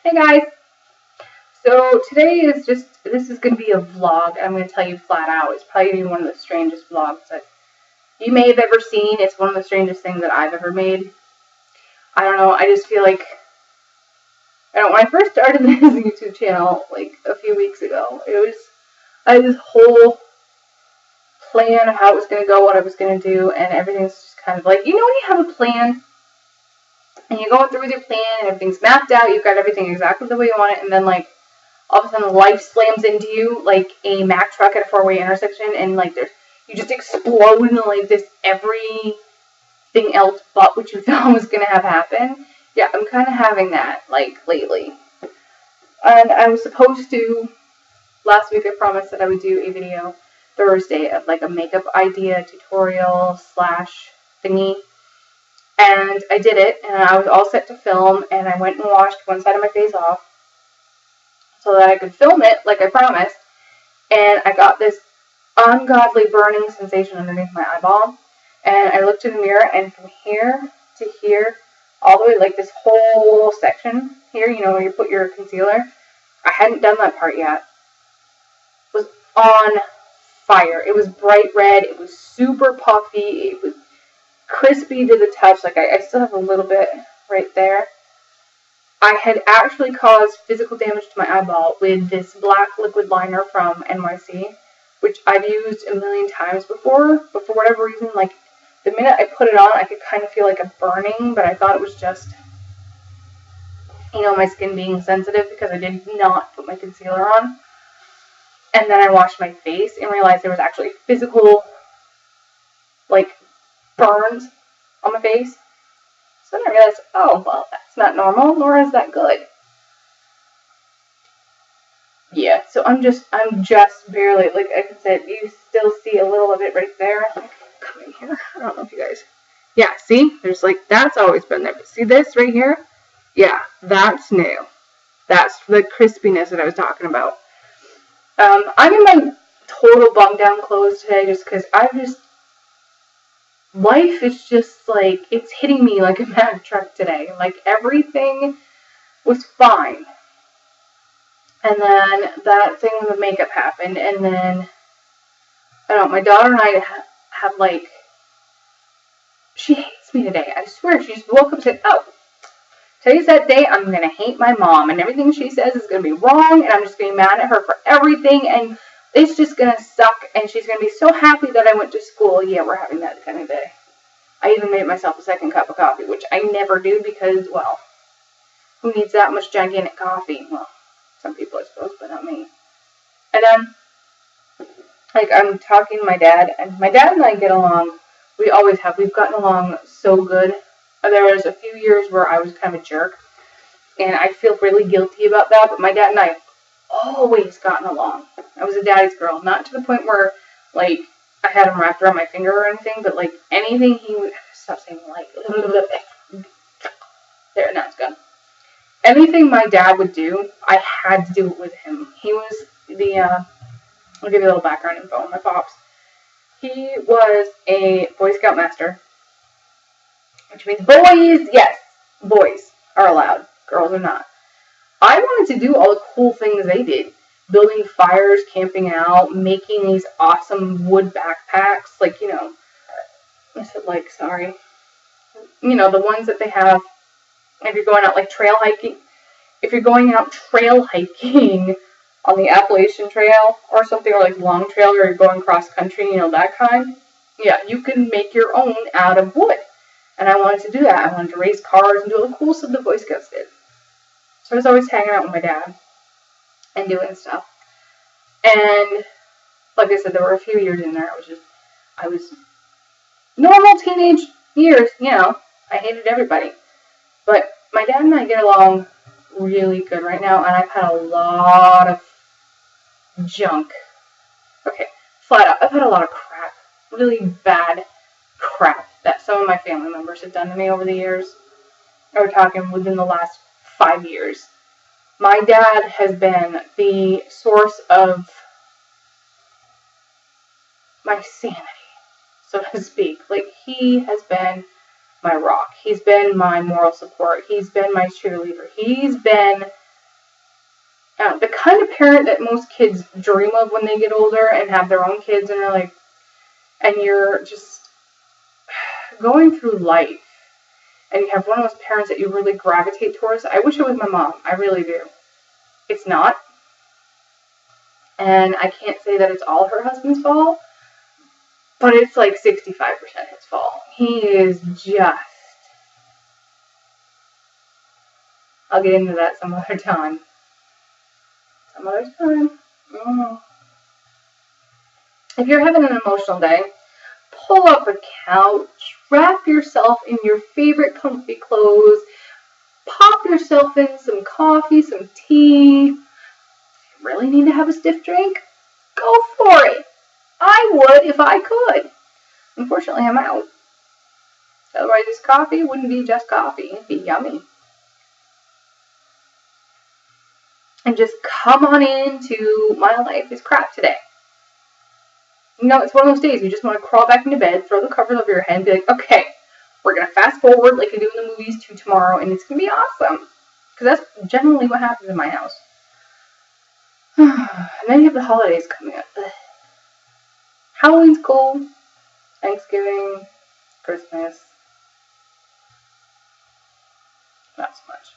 Hey guys! So today this is going to be a vlog. I'm going to tell you flat out. It's probably going to be one of the strangest vlogs that you may have ever seen. It's one of the strangest things that I've ever made. I don't know, I just feel like, when I first started this YouTube channel, like a few weeks ago, I had this whole plan of how it was going to go, what I was going to do, and everything's just kind of like, when you have a plan, and you're going through with your plan, and everything's mapped out, you've got everything exactly the way you want it, and then like, all of a sudden life slams into you like a Mack truck at a four-way intersection, and like you just explode into like this everything else but what you thought was gonna have happen. Yeah, I'm kind of having that like lately. And I was supposed to, last week I promised that I would do a video Thursday of like a makeup idea tutorial / thingy. And I did it, and I was all set to film, and I went and washed one side of my face off so that I could film it like I promised, and I got this ungodly burning sensation underneath my eyeball, and I looked in the mirror, and from here to here, all the way, like this whole section here, where you put your concealer, I hadn't done that part yet, was on fire. It was bright red, it was super puffy, it was crispy to the touch, like I still have a little bit right there. I had actually caused physical damage to my eyeball with this black liquid liner from NYC, which I've used a million times before, but for whatever reason, like, the minute I put it on, I could kind of feel like a burning, but I thought it was just, my skin being sensitive because I did not put my concealer on. And then I washed my face and realized there was actually physical, like, burns on my face. So then I realized, oh, well, that's not normal, nor is that good. Yeah, so I'm just barely, like I said, you still see a little of it right there. Come in here. I don't know if you guys, yeah, see? There's like, that's always been there. But see this right here? Yeah, that's new. That's the crispiness that I was talking about. I'm in my total bummed down clothes today just because life is just like, it's hitting me like a Mack truck today. Like, everything was fine. And then that thing with the makeup happened. And then, I don't know, my daughter and I have like, she hates me today. I swear, she just woke up and said, oh, today's that day I'm going to hate my mom. And everything she says is going to be wrong. And I'm just going to be mad at her for everything. And it's just going to suck, and she's going to be so happy that I went to school. Yeah, we're having that kind of day. I even made myself a second cup of coffee, which I never do because, well, who needs that much gigantic coffee? Well, some people, I suppose, but not me. And like, I'm talking to my dad, and my dad and I get along. We always have. We've gotten along so good. There was a few years where I was kind of a jerk, and I feel really guilty about that, but my dad and I have always gotten along. I was a daddy's girl, not to the point where, like, I had him wrapped around my finger or anything, but, like, anything he would, stop saying, like, there, now it's gone. Anything my dad would do, I had to do it with him. He was I'll give you a little background info on my pops. He was a Boy Scout master, which means boys, yes, boys are allowed, girls are not. I wanted to do all the cool things they did. Building fires, camping out, making these awesome wood backpacks, like, I said, like, sorry. The ones that they have, if you're going out, like, trail hiking. If you're going out trail hiking on the Appalachian Trail or something, or, like, long trail, or you're going cross-country, that kind, yeah, you can make your own out of wood. And I wanted to do that. I wanted to race cars and do all the cool stuff the Boy Scouts did. So I was always hanging out with my dad and doing stuff. And like I said, there were a few years in there. I was normal teenage years, I hated everybody. But my dad and I get along really good right now, and I've had a lot of junk. Okay, flat out, I've had a lot of crap. Really bad crap that some of my family members have done to me over the years. We're talking within the last 5 years. My dad has been the source of my sanity, so to speak. Like, he has been my rock. He's been my moral support. He's been my cheerleader. He's been the kind of parent that most kids dream of when they get older and have their own kids, and are like, and you're just going through life, and you have one of those parents that you really gravitate towards. I wish it was my mom. I really do. It's not. And I can't say that it's all her husband's fault, but it's like 65% his fault. He is just... I'll get into that some other time. Some other time. If you're having an emotional day, pull up a couch, wrap yourself in your favorite comfy clothes, pop yourself in some coffee, some tea. If you really need to have a stiff drink, go for it. I would if I could. Unfortunately, I'm out. Otherwise, this coffee wouldn't be just coffee. It'd be yummy. And just come on into my life is crap today. You know, it's one of those days you just want to crawl back into bed, throw the covers over your head, and be like, okay, we're going to fast forward like they do in the movies to tomorrow, and it's going to be awesome. Because that's generally what happens in my house. And then you have the holidays coming up. Halloween's cool. Thanksgiving, Christmas. Not so much.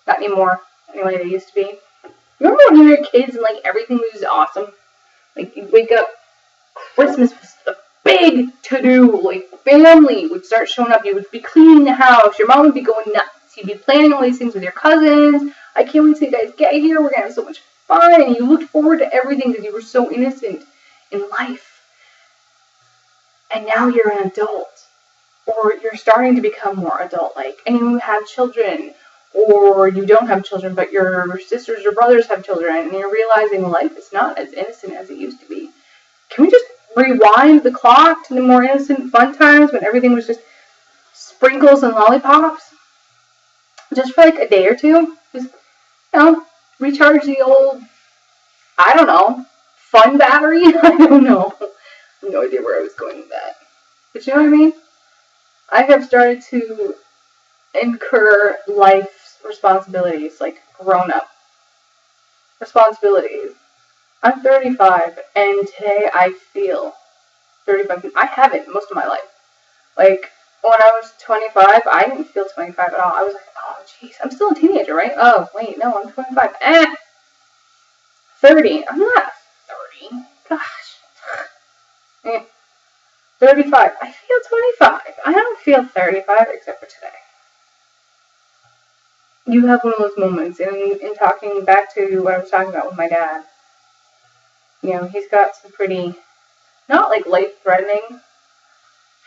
Not anymore. Anyway, they used to be. Remember when we were kids and like everything was just awesome? Like you'd wake up, Christmas was a big to-do. Like family would start showing up. You would be cleaning the house. Your mom would be going nuts. You'd be planning all these things with your cousins. I can't wait till you guys get here. We're gonna have so much fun. And you looked forward to everything because you were so innocent in life. And now you're an adult, or you're starting to become more adult-like, and you have children. Or you don't have children, but your sisters or brothers have children, and you're realizing life is not as innocent as it used to be. Can we just rewind the clock to the more innocent fun times when everything was just sprinkles and lollipops? Just for like a day or two? Just, recharge the old, I don't know, fun battery? I don't know. I have no idea where I was going with that. But you know what I mean? I have started to incur life's responsibilities, like grown-up responsibilities. I'm 35, and today I feel 35. I haven't most of my life. Like, when I was 25, I didn't feel 25 at all. I was like, oh, jeez, I'm still a teenager, right? Oh, wait, no, I'm 25. 30. I'm not 30. Gosh. 35. I feel 25. I don't feel 35 except for today. You have one of those moments, in talking back to what I was talking about with my dad. You know, he's got some pretty, not like life-threatening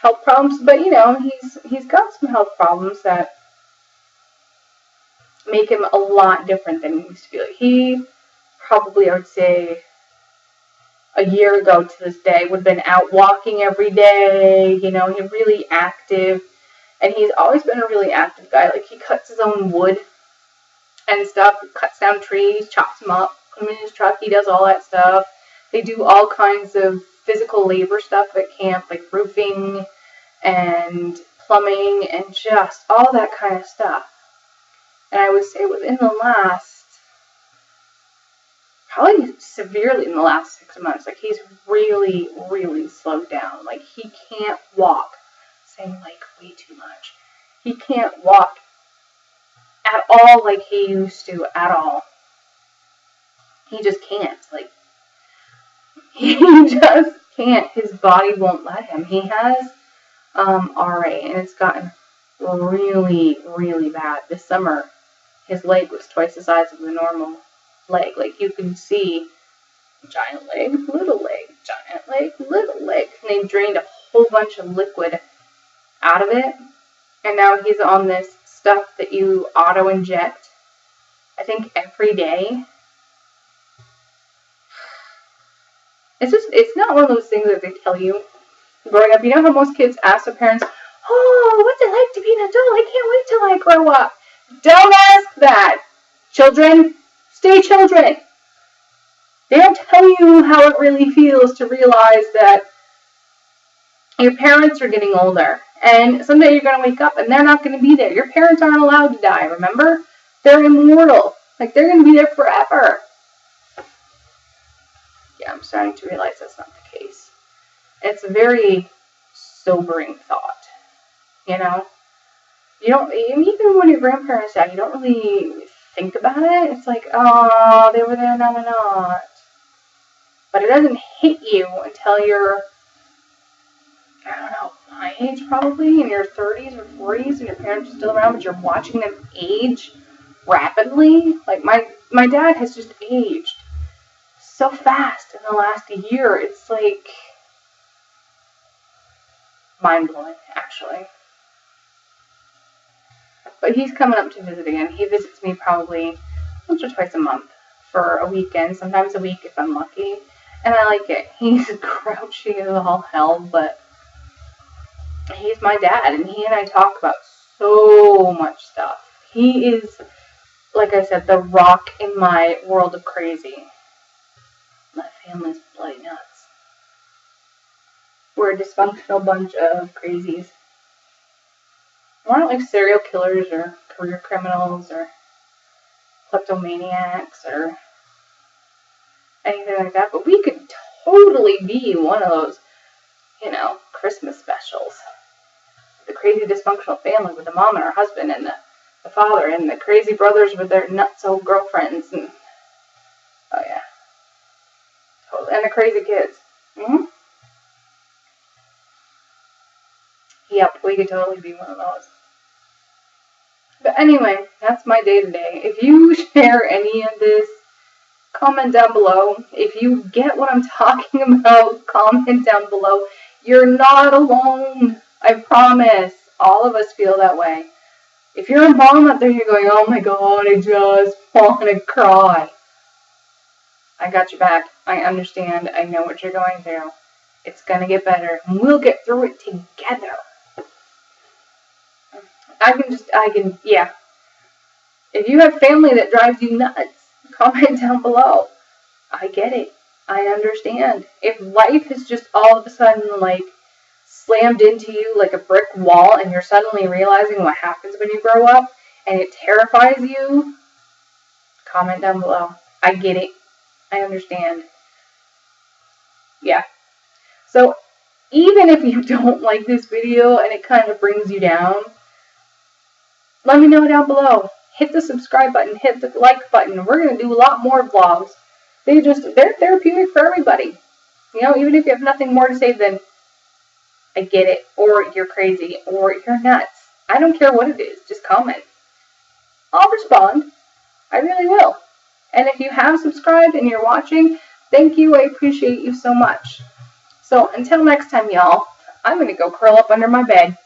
health problems, but you know, he's got some health problems that make him a lot different than he used to be. Like, he probably, I would say, a year ago to this day, would have been out walking every day, you know, he's really active. And he's always been a really active guy. Like, he cuts his own wood and stuff. He cuts down trees, chops them up, put them in his truck. He does all that stuff. They do all kinds of physical labor stuff at camp, like roofing and plumbing and just all that kind of stuff. And I would say within the last, probably severely in the last 6 months, like, he's really, really slowed down. Like, he can't walk. Saying like way too much. He can't walk at all like he used to at all. He just can't. Like, he just can't. His body won't let him. He has RA, and it's gotten really, really bad. This summer, his leg was twice the size of the normal leg. Like, you can see giant leg, little leg, giant leg, little leg. And they drained a whole bunch of liquid out of it, and now he's on this stuff that you auto inject, I think every day. It's not one of those things that they tell you growing up. You know how most kids ask their parents, oh, what's it like to be an adult? I can't wait till I grow up. Don't ask that. Children, stay children. They don't tell you how it really feels to realize that your parents are getting older. And someday you're going to wake up and they're not going to be there. Your parents aren't allowed to die, remember? They're immortal. Like, they're going to be there forever. Yeah, I'm starting to realize that's not the case. It's a very sobering thought, you know? You don't, even when your grandparents die, you don't really think about it. It's like, oh, they were there, now they're not. But it doesn't hit you until you're, I don't know, my age probably, in your 30s or 40s, and your parents are still around, but you're watching them age rapidly. Like, my dad has just aged so fast in the last year. It's like mind-blowing, actually. But he's coming up to visit again. He visits me probably once or twice a month for a weekend, sometimes a week if I'm lucky. And I like it. He's grouchy as all hell, but he's my dad, and he and I talk about so much stuff. He is, like I said, the rock in my world of crazy. My family's bloody nuts. We're a dysfunctional bunch of crazies. We're not like serial killers or career criminals or kleptomaniacs or anything like that, but we could totally be one of those, you know, Christmas specials. The crazy dysfunctional family with the mom and her husband and the father and the crazy brothers with their nutso girlfriends and, oh yeah, totally. And the crazy kids. Yep, we could totally be one of those. But anyway, that's my day today. If you share any of this, comment down below. If you get what I'm talking about, comment down below. You're not alone. I promise. All of us feel that way. If you're a mom out there, you're going, oh my god, I just want to cry. I got your back. I understand. I know what you're going through. It's going to get better. And we'll get through it together. Yeah. If you have family that drives you nuts, comment down below. I get it. I understand. If life is just all of a sudden, like, slammed into you like a brick wall and you're suddenly realizing what happens when you grow up and it terrifies you, comment down below. I get it. I understand. Yeah. So, even if you don't like this video and it kind of brings you down, let me know down below. Hit the subscribe button, hit the like button. We're going to do a lot more vlogs. They're therapeutic for everybody. You know, even if you have nothing more to say than, I get it, or you're crazy, or you're nuts. I don't care what it is. Just comment. I'll respond. I really will. And if you have subscribed and you're watching, thank you. I appreciate you so much. So until next time, y'all, I'm going to go curl up under my bed.